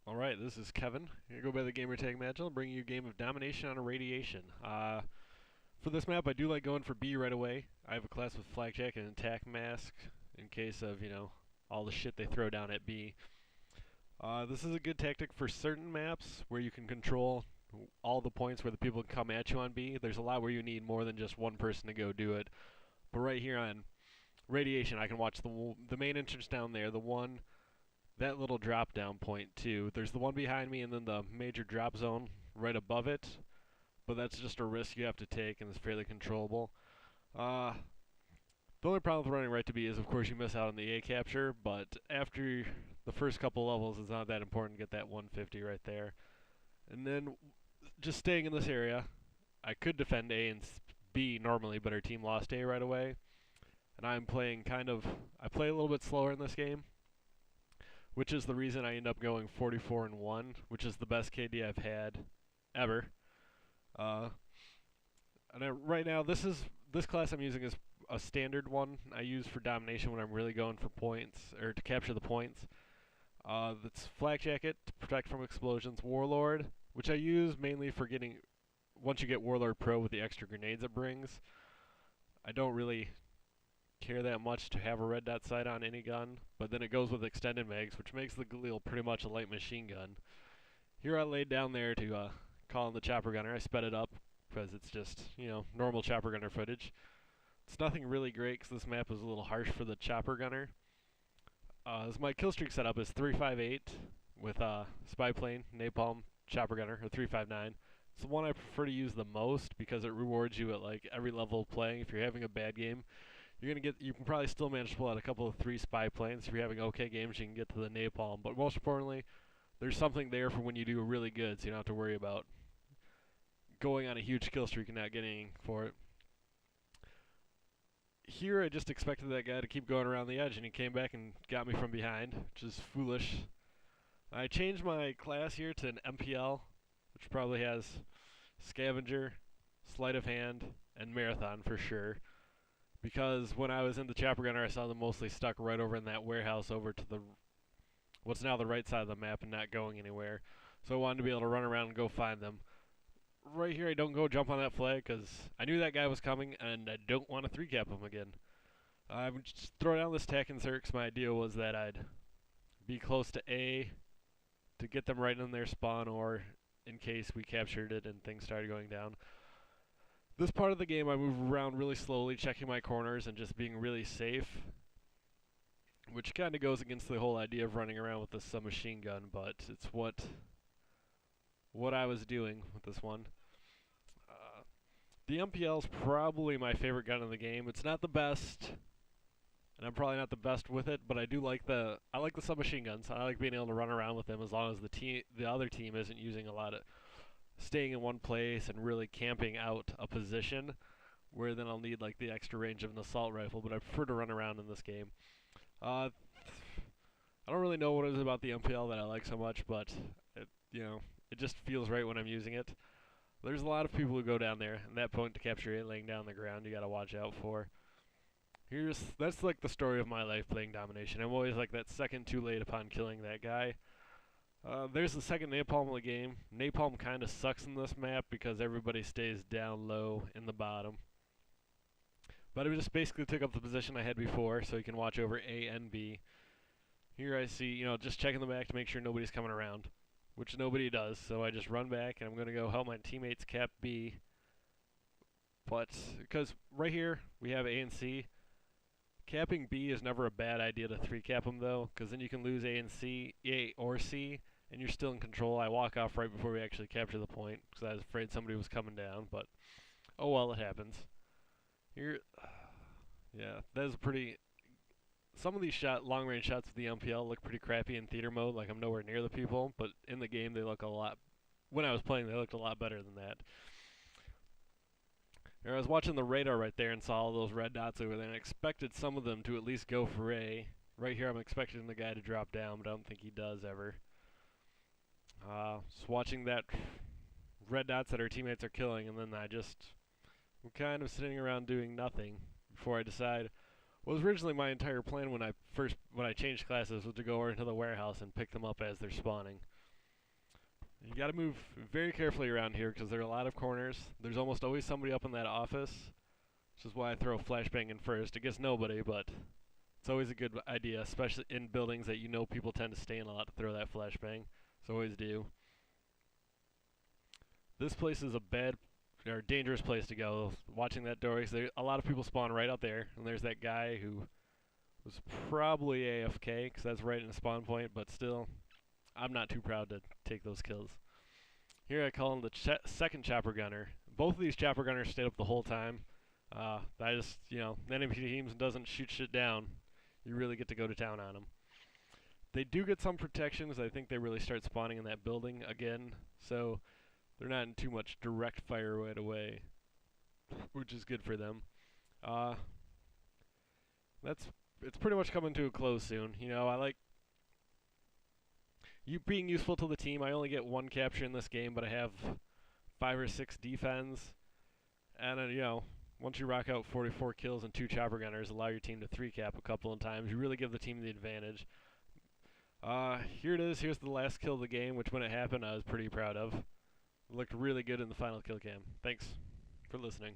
Alright, this is Kevin. Here go by the gamer tag match. I'll bring you a game of Domination on a Radiation. For this map, I do like going for B right away. I have a class with Flakjack and Attack Mask in case of, all the shit they throw down at B. This is a good tactic for certain maps where you can control all the points where the people can come at you on B. There's a lot where you need more than just one person to go do it. But right here on Radiation, I can watch the main entrance down there, that little drop down point too. There's the one behind me and then the major drop zone right above it, but that's just a risk you have to take and it's fairly controllable. The only problem with running right to B is of course you miss out on the A capture, but after the first couple levels it's not that important to get that 150 right there. And then just staying in this area, I could defend A and B normally, but our team lost A right away. And I play a little bit slower in this game, which is the reason I end up going 44-1, which is the best KD I've had ever. Right now, this class I'm using is a standard one I use for domination when I'm really going for points or to capture the points. That's Flak Jacket to protect from explosions, Warlord, which I use mainly for getting once you get Warlord Pro with the extra grenades it brings. I don't really care that much to have a red dot sight on any gun, but then it goes with extended mags, which makes the Galil pretty much a light machine gun. Here I laid down there to call in the chopper gunner. I sped it up because it's just, normal chopper gunner footage. It's nothing really great because this map is a little harsh for the chopper gunner. As my kill streak setup is 358 with spy plane, napalm, chopper gunner, or 359. It's the one I prefer to use the most because it rewards you at like every level of playing. If you're having a bad game, you can probably still manage to pull out a couple of 3 spy planes. If you're having okay games, you can get to the napalm. But most importantly, there's something there for when you do really good, so you don't have to worry about going on a huge kill streak and not getting for it. Here, I just expected that guy to keep going around the edge, and he came back and got me from behind, which is foolish. I changed my class here to an MPL, which probably has Scavenger, Sleight of Hand, and Marathon for sure. Because when I was in the chopper gunner, I saw them mostly stuck right over in that warehouse over to what's now the right side of the map and not going anywhere. So I wanted to be able to run around and go find them. Right here, I don't go jump on that flag because I knew that guy was coming and I don't want to 3-cap him again. I would just throw down this tack insert because my idea was that I'd be close to A to get them right in their spawn, or in case we captured it and things started going down. This part of the game I move around really slowly, checking my corners and just being really safe, which kind of goes against the whole idea of running around with this submachine gun, but it's what I was doing with this one. The MPL is probably my favorite gun in the game. It's not the best, and I'm probably not the best with it, but I like the submachine guns. I like being able to run around with them as long as the other team isn't using a lot of staying in one place and really camping out a position, where then I'll need like the extra range of an assault rifle, but I prefer to run around in this game. I don't really know what it is about the MPL that I like so much, but it just feels right when I'm using it. There's a lot of people who go down there, and that point to capture it laying down on the ground you gotta watch out for. That's like the story of my life playing Domination. I'm always like that second too late upon killing that guy. There's the second napalm of the game. Napalm kind of sucks in this map because everybody stays down low in the bottom. But I just basically took up the position I had before, so you can watch over A and B. Here I see, just checking the back to make sure nobody's coming around, which nobody does, so I just run back and I'm going to go help my teammates cap B. But, because right here we have A and C, capping B is never a bad idea to 3-cap them though, because then you can lose A or C, and you're still in control. I walk off right before we actually capture the point, because I was afraid somebody was coming down, but oh well, it happens. Here, yeah, that is some of these long-range shots with the MPL look pretty crappy in theater mode, like I'm nowhere near the people, but in the game they look when I was playing, they looked a lot better than that. Here, I was watching the radar right there and saw all those red dots over there, and I expected some of them to at least go for A. Right here I'm expecting the guy to drop down, but I don't think he does ever. Just watching that red dots that our teammates are killing, and then I'm kind of sitting around doing nothing before I decide. What was originally my entire plan when I changed classes was to go over into the warehouse and pick them up as they're spawning. You got to move very carefully around here because there are a lot of corners. There's almost always somebody up in that office, which is why I throw a flashbang in first. It gets nobody, but it's always a good idea, especially in buildings that you know people tend to stay in a lot, to throw that flashbang. So always do. This place is a bad or dangerous place to go. Watching that door, because a lot of people spawn right out there, and there's that guy who was probably AFK, because that's right in the spawn point, but still, I'm not too proud to take those kills. Here I call him the second chopper gunner. Both of these chopper gunners stayed up the whole time. I just, enemy teams doesn't shoot shit down. You really get to go to town on them. They do get some protections. I think they really start spawning in that building again, so they're not in too much direct fire right away, which is good for them. It's pretty much coming to a close soon. I like being useful to the team. I only get 1 capture in this game, but I have 5 or 6 defense, and once you rock out 44 kills and 2 chopper gunners, allow your team to 3-cap a couple of times, you really give the team the advantage. Here it is. Here's the last kill of the game, which when it happened I was pretty proud of. It looked really good in the final kill cam. Thanks for listening.